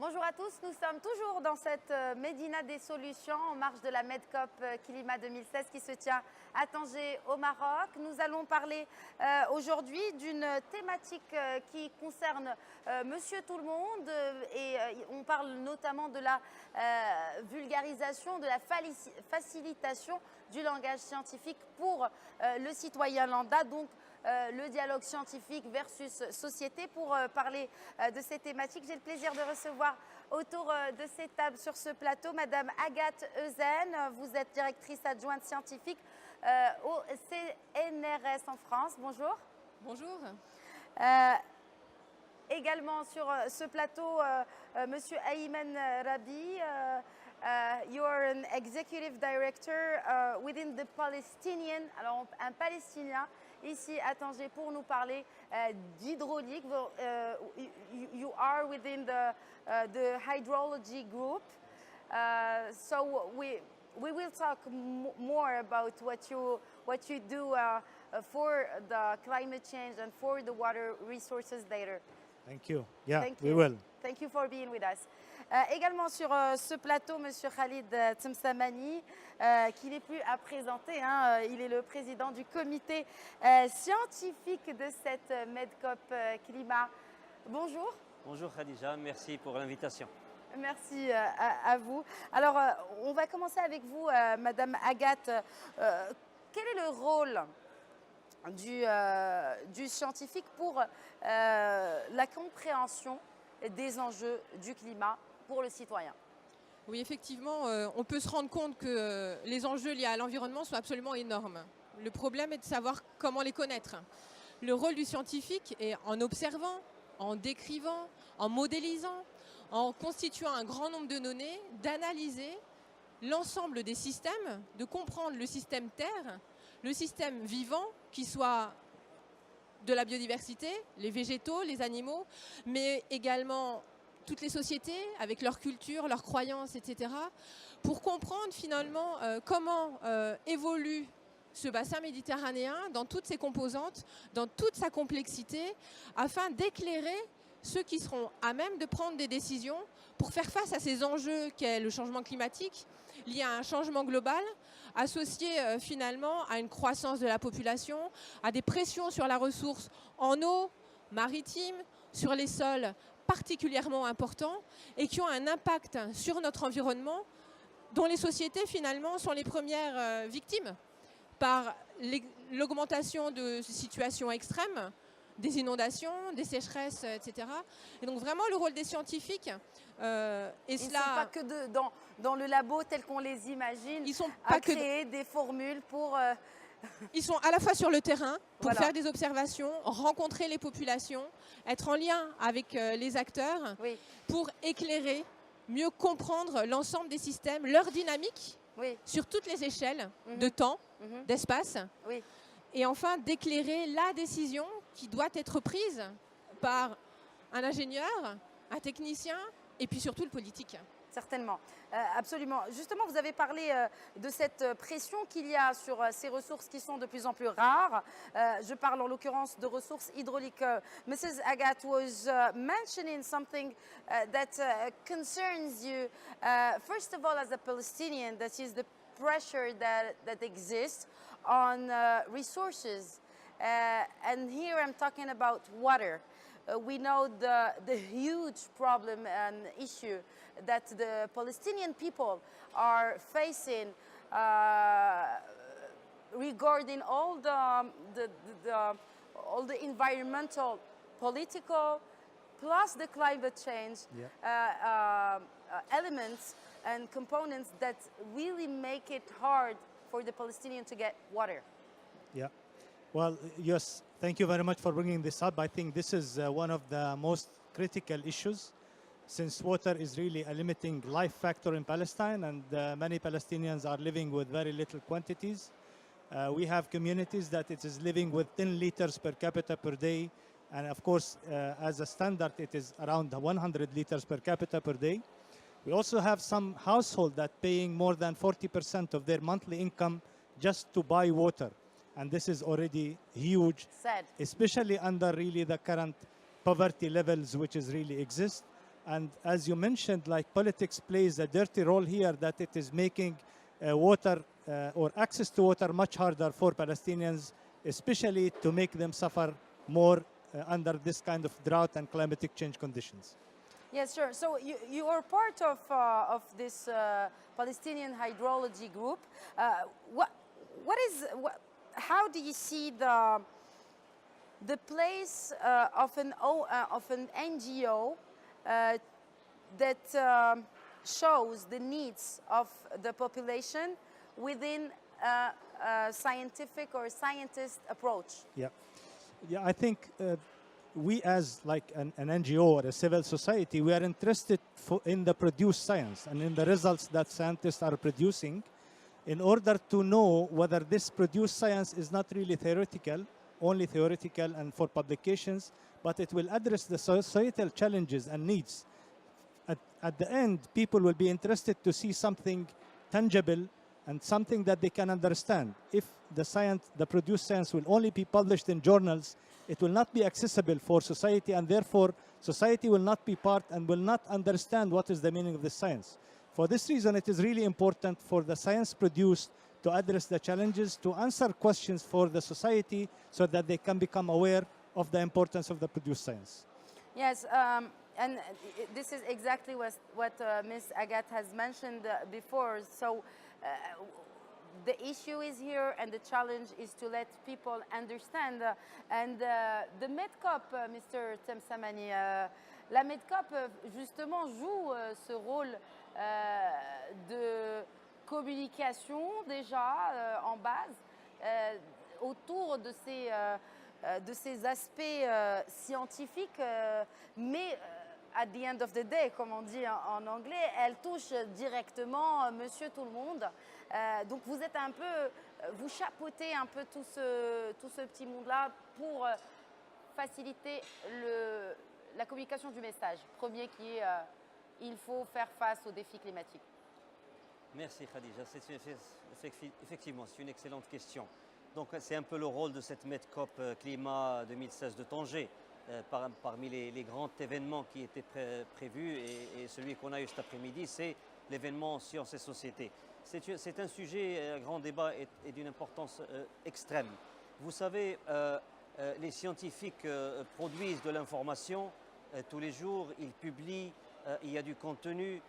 Bonjour à tous, nous sommes toujours dans cette Médina des solutions en marge de la Medcop Climat 2016 qui se tient à Tanger au Maroc. Nous allons parler aujourd'hui d'une thématique qui concerne Monsieur Tout le Monde et on parle notamment de la vulgarisation, de la facilitation du langage scientifique pour le citoyen lambda. Donc, le dialogue scientifique versus société. Pour parler de ces thématiques, j'ai le plaisir de recevoir autour de cette table sur ce plateau Madame Agathe Euzen. Vous êtes directrice adjointe scientifique au CNRS en France. Bonjour. Bonjour. Également sur ce plateau, Monsieur Ayman Rabi. You are an executive director within the Palestinian, alors un Palestinien ici à Tanger pour nous parler d'hydraulique. You are within the hydrology group, so we will talk more about what you do for the climate change and for the water resources later. Thank you. Yeah, Thank we you. will. Thank you for being with us. Également sur ce plateau, Monsieur Khalid Temsamani, qui n'est plus à présenter. Il est le président du comité scientifique de cette Medcop Climat. Bonjour. Bonjour Khadija, merci pour l'invitation. Merci à vous. Alors, on va commencer avec vous, Madame Agathe. Quel est le rôle du scientifique pour la compréhension des enjeux du climat pour le citoyen? Oui, effectivement, on peut se rendre compte que les enjeux liés à l'environnement sont absolument énormes. Le problème est de savoir comment les connaître. Le rôle du scientifique est en observant, en décrivant, en modélisant, en constituant un grand nombre de données, d'analyser l'ensemble des systèmes, de comprendre le système Terre, le système vivant, qui soit de la biodiversité, les végétaux, les animaux, mais également toutes les sociétés avec leur culture, leurs croyances, etc. pour comprendre finalement comment évolue ce bassin méditerranéen dans toutes ses composantes, dans toute sa complexité, afin d'éclairer ceux qui seront à même de prendre des décisions pour faire face à ces enjeux qu'est le changement climatique, lié à un changement global, associé finalement à une croissance de la population, à des pressions sur la ressource en eau, maritime, sur les sols particulièrement importants et qui ont un impact sur notre environnement, dont les sociétés finalement sont les premières victimes par l'augmentation de situations extrêmes, des inondations, des sécheresses, etc. Et donc vraiment le rôle des scientifiques, Ils ne sont pas que dans le labo tel qu'on les imagine, ils sont à pas créer des formules pour... Ils sont à la fois sur le terrain pour Voilà. faire des observations, rencontrer les populations, être en lien avec les acteurs, Oui, pour éclairer, mieux comprendre l'ensemble des systèmes, leur dynamique oui, sur toutes les échelles de temps, d'espace, oui. et enfin d'éclairer la décision qui doit être prise par un ingénieur, un technicien et puis surtout le politique. Certainement, absolument. Justement, vous avez parlé de cette pression qu'il y a sur ces ressources qui sont de plus en plus rares. Je parle en l'occurrence de ressources hydrauliques. Mrs. Agathe was mentioning something that concerns you. First of all, as a Palestinian, that is the pressure that exists on resources. And here I'm talking about water. We know the huge problem and issue that the Palestinian people are facing regarding all the environmental, political, plus the climate change elements and components that really make it hard for the Palestinian to get water. Yeah. Well, yes, thank you very much for bringing this up. I think this is one of the most critical issues, since water is really a limiting life factor in Palestine, and many Palestinians are living with very little quantities. We have communities that it is living with 10 liters per capita per day, and of course, as a standard, it is around 100 liters per capita per day. We also have some households that paying more than 40% of their monthly income just to buy water. And this is already huge, Sad. especially under really the current poverty levels which is really exist. And as you mentioned, like politics plays a dirty role here, that it is making water or access to water much harder for Palestinians, especially to make them suffer more under this kind of drought and climatic change conditions. Yes, sure. So you are part of this Palestinian hydrology group. How do you see the place of an NGO that shows the needs of the population within a scientific or scientist approach? Yeah, I think we as like an NGO or a civil society, we are interested in the produced science and in the results that scientists are producing in order to know whether this produced science is not really theoretical, only theoretical and for publications, but it will address the societal challenges and needs. At the end, people will be interested to see something tangible and something that they can understand. If the produced science will only be published in journals, it will not be accessible for society, and therefore society will not be part and will not understand what is the meaning of the science. For this reason, it is really important for the science produced to address the challenges, to answer questions for the society so that they can become aware of the importance of the produced science. Yes, and this is exactly what Ms. Agat has mentioned before. So the issue is here and the challenge is to let people understand. The MEDCOP, Mr. Temsamani, la MEDCOP justement joue ce rôle de communication déjà en base autour de ces aspects scientifiques, mais at the end of the day, comme on dit en anglais, elle touche directement monsieur tout le monde. Donc vous êtes un peu, vous chapeautez un peu tout ce petit monde-là pour faciliter la communication du message. Premier qui est, il faut faire face aux défis climatiques. Merci Khadija, effectivement c'est une excellente question. Donc c'est un peu le rôle de cette MEDCOP Climat 2016 de Tanger. Parmi les grands événements qui étaient prévus et celui qu'on a eu cet après-midi, c'est l'événement Sciences et Société. C'est un sujet, un grand débat et d'une importance extrême. Vous savez, les scientifiques produisent de l'information tous les jours, ils publient, il y a du contenu,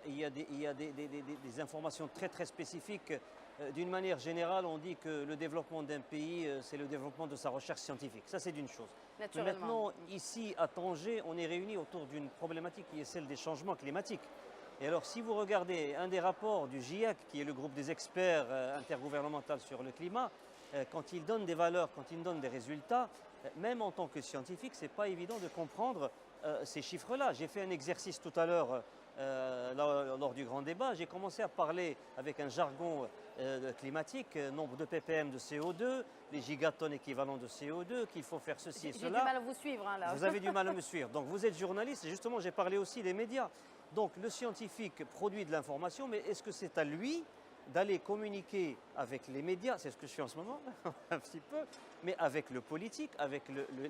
il y a des informations très très spécifiques. D'une manière générale, on dit que le développement d'un pays, c'est le développement de sa recherche scientifique. Ça, c'est d'une chose. Maintenant, ici, à Tanger, on est réunis autour d'une problématique qui est celle des changements climatiques. Et alors, si vous regardez un des rapports du GIEC, qui est le groupe des experts intergouvernemental sur le climat, quand il donne des valeurs, quand il donne des résultats, même en tant que scientifique, ce n'est pas évident de comprendre ces chiffres-là. J'ai fait un exercice tout à l'heure lors du grand débat. J'ai commencé à parler avec un jargon climatique, nombre de ppm de CO2, les gigatonnes équivalents de CO2, qu'il faut faire ceci et cela. J'ai du mal à vous suivre, hein, là. Vous avez du mal à me suivre. Donc vous êtes journaliste et justement j'ai parlé aussi des médias. Donc le scientifique produit de l'information, mais est-ce que c'est à lui d'aller communiquer avec les médias, c'est ce que je fais en ce moment, un petit peu, mais avec le politique, avec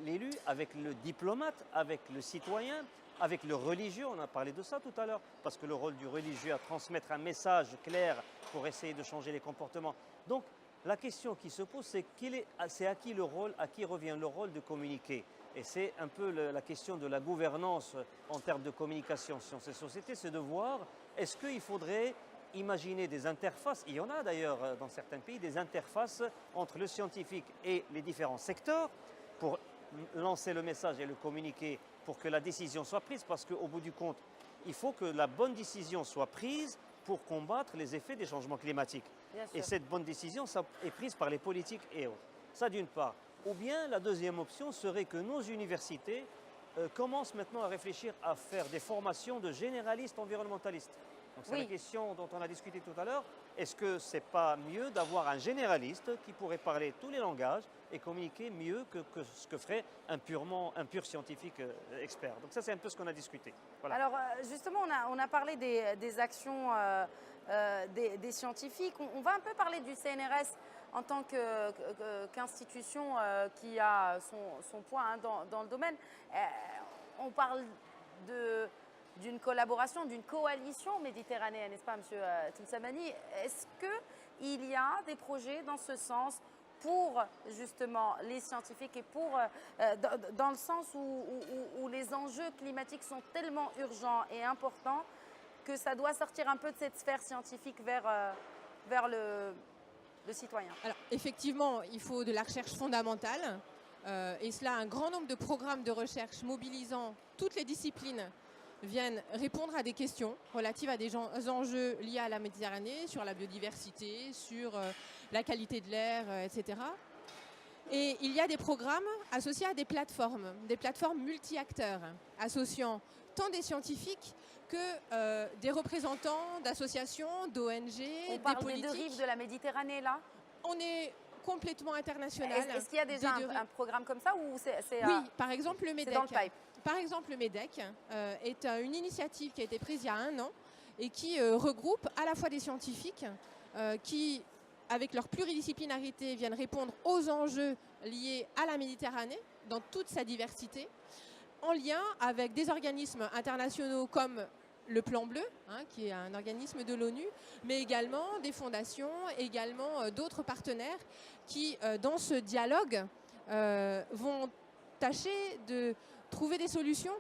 l'élu, avec le diplomate, avec le citoyen, avec le religieux, on a parlé de ça tout à l'heure, parce que le rôle du religieux à transmettre un message clair pour essayer de changer les comportements. Donc la question qui se pose, c'est à qui le rôle, à qui revient le rôle de communiquer. Et c'est un peu la question de la gouvernance en termes de communication sur ces sociétés, c'est de voir, est-ce qu'il faudrait imaginer des interfaces, il y en a d'ailleurs dans certains pays, des interfaces entre le scientifique et les différents secteurs pour lancer le message et le communiquer pour que la décision soit prise, parce qu'au bout du compte, il faut que la bonne décision soit prise pour combattre les effets des changements climatiques. Et cette bonne décision ça est prise par les politiques et autres. Ça d'une part. Ou bien la deuxième option serait que nos universités commencent maintenant à réfléchir à faire des formations de généralistes environnementalistes. Donc c'est la question dont on a discuté tout à l'heure. Est-ce que ce n'est pas mieux d'avoir un généraliste qui pourrait parler tous les langages et communiquer mieux que ce que ferait un pur scientifique expert? Donc ça, c'est un peu ce qu'on a discuté. Voilà. Alors justement, on a parlé des actions des scientifiques. On va un peu parler du CNRS en tant qu'institution qui a son poids hein, dans le domaine. On parle d'une collaboration, d'une coalition méditerranéenne, n'est-ce pas, Monsieur Toumsamani? Est-ce qu'il y a des projets dans ce sens pour justement les scientifiques et pour, dans le sens où les enjeux climatiques sont tellement urgents et importants que ça doit sortir un peu de cette sphère scientifique vers le citoyen? Alors, effectivement, il faut de la recherche fondamentale. Et cela, un grand nombre de programmes de recherche mobilisant toutes les disciplines viennent répondre à des questions relatives à des enjeux liés à la Méditerranée, sur la biodiversité, sur la qualité de l'air, etc. Et il y a des programmes associés à des plateformes multi-acteurs, associant tant des scientifiques que des représentants d'associations, d'ONG, On des parle des politiques. deux rives de la Méditerranée, là? On est complètement international. Est-ce qu'il y a déjà un programme comme ça ou c'est Oui, par exemple le MEDEC. dans le pipe? Par exemple, le MEDEC est une initiative qui a été prise il y a 1 an et qui regroupe à la fois des scientifiques qui, avec leur pluridisciplinarité, viennent répondre aux enjeux liés à la Méditerranée dans toute sa diversité, en lien avec des organismes internationaux comme le Plan Bleu, qui est un organisme de l'ONU, mais également des fondations, également d'autres partenaires qui, dans ce dialogue, vont tâcher de trouver des solutions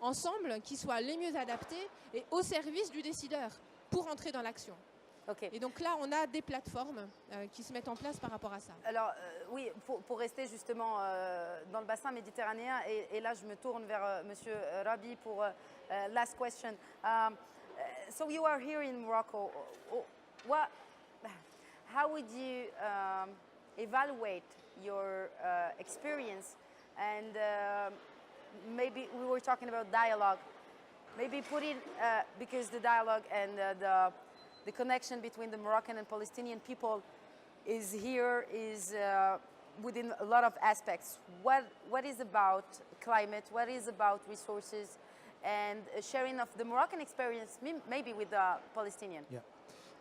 ensemble qui soient les mieux adaptées et au service du décideur pour entrer dans l'action. Ok. Et donc là, on a des plateformes qui se mettent en place par rapport à ça. Alors, oui, pour rester justement dans le bassin méditerranéen, et là, je me tourne vers Monsieur Rabi pour last question. So you are here in Morocco. How would you evaluate your experience? And maybe we were talking about dialogue. Maybe put in, because the dialogue and the connection between the Moroccan and Palestinian people is here, is within a lot of aspects. What is about climate? What is about resources? And sharing of the Moroccan experience, maybe with the Palestinian. Yeah.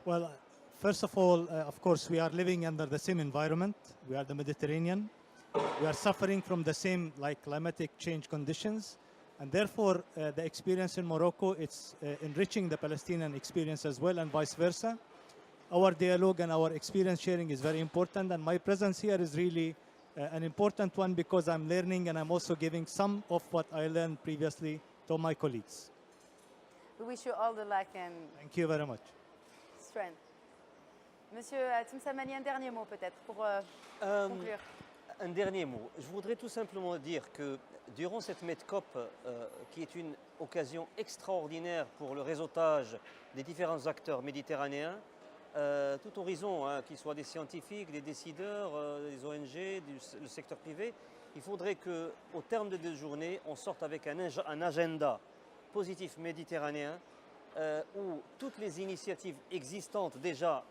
Well, first of all, of course, we are living under the same environment. We are the Mediterranean. We are suffering from the same climatic change conditions. And therefore, the experience in Morocco, it's enriching the Palestinian experience as well, and vice versa. Our dialogue and our experience sharing is very important, and my presence here is really an important one because I'm learning and I'm also giving some of what I learned previously to my colleagues. We wish you all the luck and Thank you very much. strength. Monsieur Toumsamani, un dernier mot peut-être pour conclure. Un dernier mot. Je voudrais tout simplement dire que durant cette MedCop, qui est une occasion extraordinaire pour le réseautage des différents acteurs méditerranéens, tout horizon, qu'ils soient des scientifiques, des décideurs, des ONG, du secteur privé, il faudrait qu'au terme de 2 journées, on sorte avec un agenda positif méditerranéen où toutes les initiatives existantes déjà,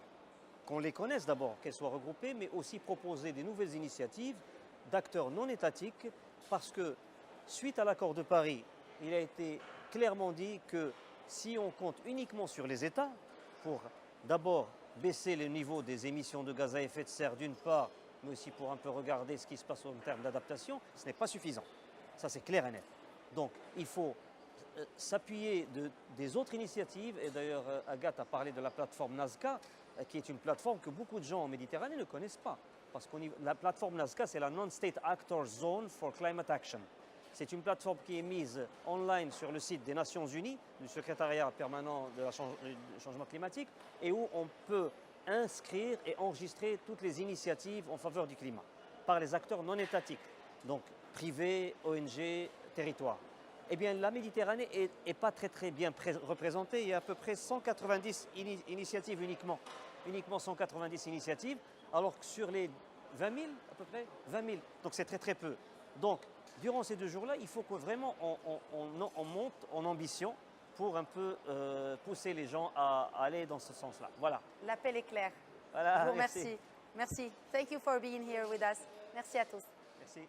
qu'on les connaisse d'abord, qu'elles soient regroupées, mais aussi proposer des nouvelles initiatives d'acteurs non étatiques, parce que suite à l'accord de Paris, il a été clairement dit que si on compte uniquement sur les États, pour d'abord baisser le niveau des émissions de gaz à effet de serre d'une part, mais aussi pour un peu regarder ce qui se passe en termes d'adaptation, ce n'est pas suffisant. Ça, c'est clair et net. Donc, il faut s'appuyer des autres initiatives, et d'ailleurs Agathe a parlé de la plateforme Nazca, qui est une plateforme que beaucoup de gens en Méditerranée ne connaissent pas. Parce que la plateforme Nazca, c'est la Non-State Actors Zone for Climate Action. C'est une plateforme qui est mise online sur le site des Nations Unies, du secrétariat permanent du changement climatique, et où on peut inscrire et enregistrer toutes les initiatives en faveur du climat par les acteurs non étatiques, donc privés, ONG, territoires. Eh bien, la Méditerranée n'est pas très bien représentée. Il y a à peu près 190 initiatives uniquement 190 initiatives, alors que sur les 20 000, à peu près, 20 000. Donc c'est très peu. Donc, durant ces 2 jours-là, il faut que vraiment on monte en ambition pour un peu pousser les gens à aller dans ce sens-là. Voilà. L'appel est clair. Voilà, Je vous remercie. Merci. Thank you for being here with us. Merci à tous. Merci.